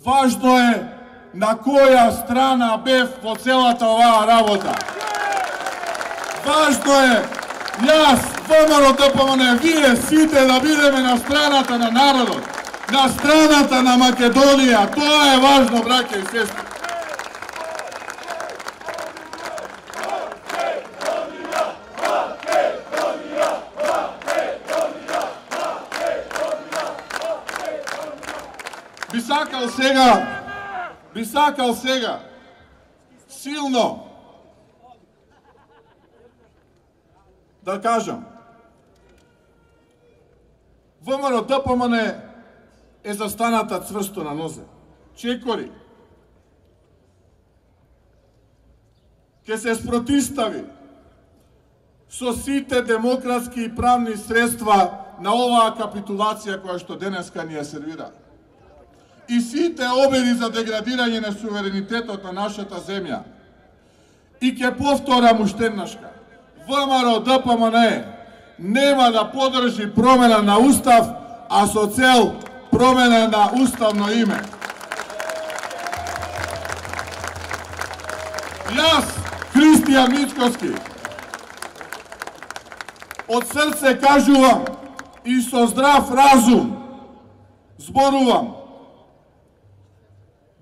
Важно е на која страна бев во целата оваа работа. Важно е јас, ВМРО ДПМН, вие сите да бидеме на страната на народот, на страната на Македонија. Тоа е важно, браќа и сестри. Би сакал сега силно да кажам, ВМРО ДПМН е застаната цврсто на нозе. Чекори ќе се спротистави со сите демократски и правни средства на оваа капитулација која што денеска ни ја сервира. И сите обиди за деградирање на суверенитетот на нашата земја. И ќе повторам уште еднашка. ВМРО ДПМН нема да подржи промена на устав, а со цел промена на уставно име. Јас, Христијан Мицкоски, од срце кажувам и со здрав разум зборувам,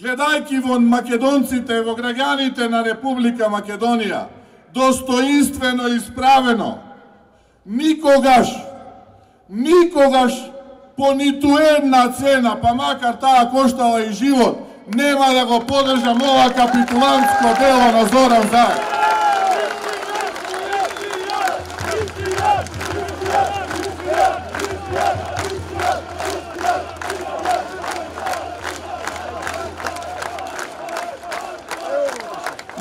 гледајќи во македонците, во граѓаните на Република Македонија, достоинствено и исправено, никогаш по ниту една цена, па макар таа коштала и живот, нема да го подржам ова капитулантско дело на Зоран Заев.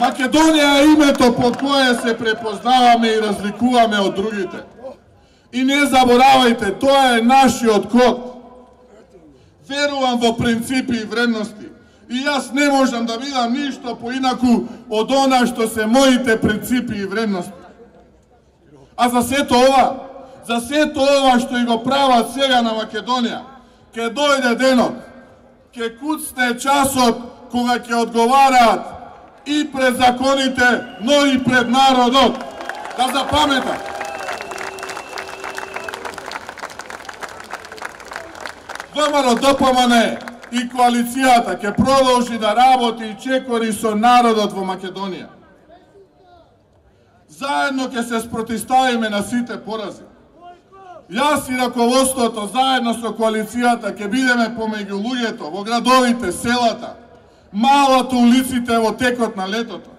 Македонија е името под кое се препознаваме и разликуваме од другите. И не заборавајте, тоа е нашиот код. Верувам во принципи и вредности. И јас не можам да видам ништо поинаку од она што се моите принципи и вредности. А за сето ова што и го прават сега на Македонија, ќе дојде денот, ќе куцне часот кога ќе одговараат и пред законите, но и пред народот. Да запаметат. ВМРО ДПМН и коалицијата ќе продолжи да работи и чекори со народот во Македонија. Заедно ќе се спротиставиме на сите порази. Јас и раководството заедно со коалицијата ќе бидеме помеѓу луѓето во градовите, селата, малото улиците во текот на летото.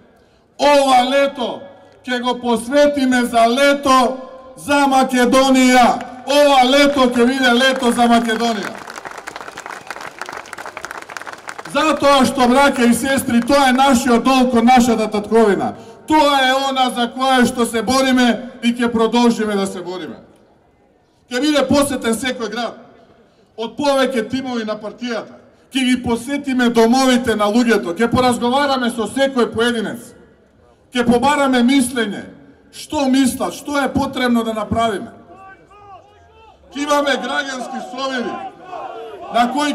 Ова лето ќе го посветиме за лето за Македонија. Ова лето ќе биде лето за Македонија. Затоа што, браќа и сестри, тоа е нашиот долг од нашата татковина. Тоа е она за кое што се бориме и ќе продолжиме да се бориме. Ќе биде посетен секој град од повеќе тимови на партијата. Ќе ги посетиме домовите на луѓето, ќе поразговараме со секој поединец, ќе побараме мислење, што мислат, што е потребно да направиме. Ќе имаме граѓански соведи на кои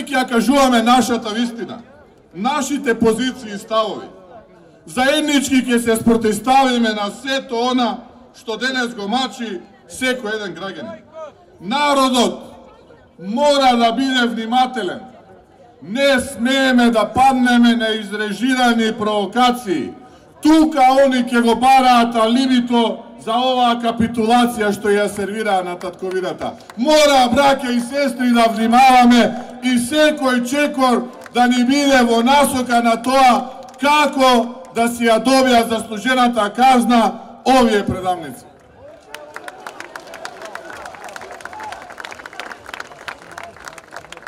ќе кажуваме нашата вистина, нашите позиции и ставови. Заеднички ќе се спротиставиме на сето она што денес го мачи секој еден граѓанин. Народот мора да биде внимателен. Не смееме да паднеме на изрежирани провокации. Тука они ќе го бараат алибито за оваа капитулација што ја сервираа на татковината. Мора, браќа и сестри, да внимаваме и секој чекор да ни биде во насока на тоа како да си ја добијат заслужената казна овие предавници.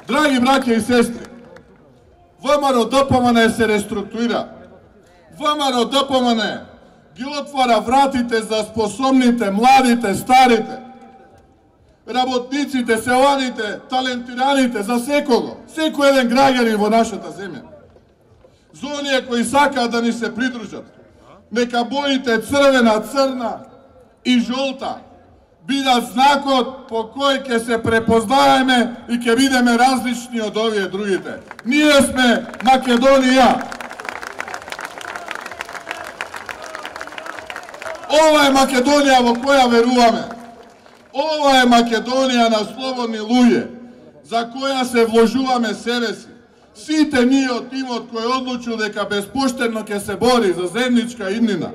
Драги браќа и сестри, ВМРО ДПМН се реструктурира. ВМРО ДПМН ги отвара вратите за способните, младите, старите, работниците, селаните, талентираните, за секого, секој еден граѓанин во нашата земја. Zonije koji saka da ni se pridružat. Neka bojite crvena, crna i žolta. Bida znakot po koji ke se prepoznajeme i ke videme različni od ovije drugite. Nije sme Makedonija. Ova je Makedonija vo koja verujeme. Ova je Makedonija na slobodni luje, za koja se vložuvame sevesi. Site nije od tim od koje odluču deka bezpošteno ke se bori za zemljička imnina.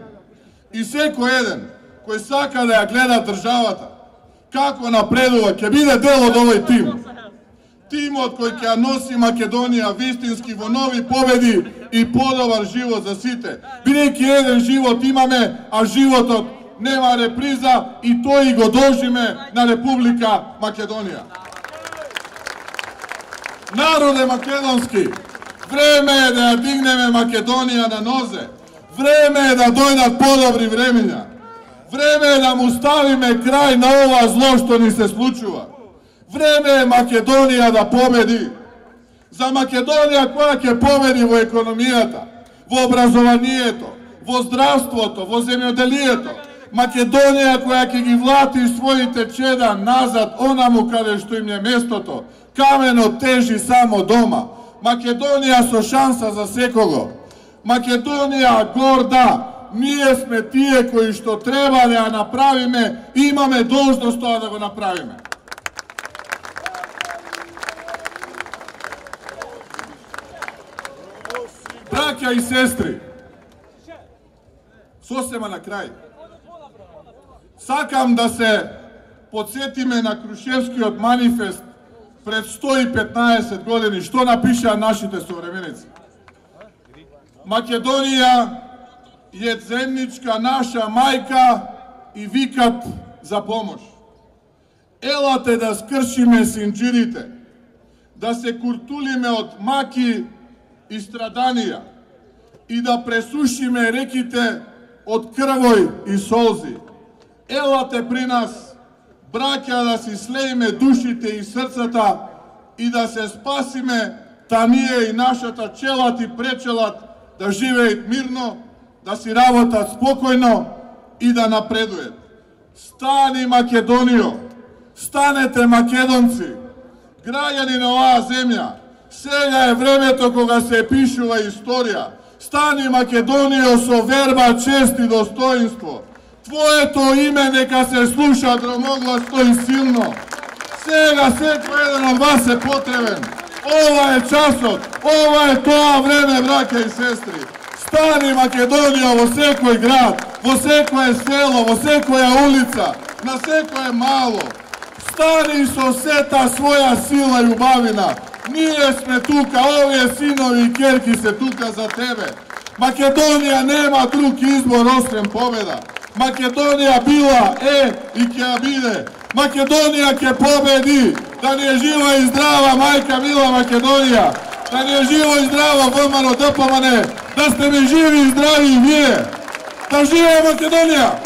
I seko jedan koji saka da ja gleda državata, kako napreduva, ke bide del od ovoj tim. Tim od koji ke nosi Makedonija vistinski vo novi pobedi i podobar život za site. Bireki jedan život imame, a život nema repriza i to i go dožime na Republika Makedonija. Narode makedonski, vreme je da ja digneme Makedonija na noze. Vreme je da dojdat podobri vremenja. Vreme je da mu stavime kraj na ova zlo što ni se slučuva. Vreme je Makedonija da pobedi. Za Makedonija koja ke pobedi vo ekonomijata, vo obrazovanijeto, vo zdravstvoto, vo zemljodelijeto. Makedonija koja ke gi vlati svojite čeda nazad onamu kada što im je mjesto to. Kameno teži samo doma. Makedonija so šansa za sekogo. Makedonija gorda. Nije sme tije koji što treba da ja napravime, imame dužnost to da go napravime. Braća i sestri, sosema na kraj. Sakam da se podsjetime na Kruševski od manifest pred 115 godini, što napiša našite suvremenici. Makedonija je zemljička naša majka i vikat za pomoć. Elate da skršime sinđirite, da se kurtulime od maki i stradanija i da presušime rekite od krvoj i solzi. Elate pri nas, braća, da si slejme dušite i srcata i da se spasime, ta nije i našata čelat i prečelat, da žive mirno, da si ravotat spokojno i da napreduje. Stani Makedonijo, stanete Makedonci, građani ova zemlja, sega je vremeto koga se pišuva istorija. Stani Makedonijo so verba, čest i dostoinstvo. Tvoje to ime neka se sluša gromoglasno i silno. Sega seko jedan od vas je potreben. Ova je časot, ova je to vreme, brake i sestri. Stani Makedonija, vo sekoj grad, vo sekoje selo, vo sekoja ulica, na sekoje malo. Stani so seta svoja sila i ljubavina. Nije sme tuka, ovje sinovi i kerki se tuka za tebe. Makedonija nema drug izbor osim pobjeda. Makedonija bila, i kja bide. Makedonija ke pobedi, da nije živa i zdrava majka mila Makedonija. Da nije živo i zdravo Vomano Dopomane, da ste mi živi i zdravi i vije. Da živa Makedonija!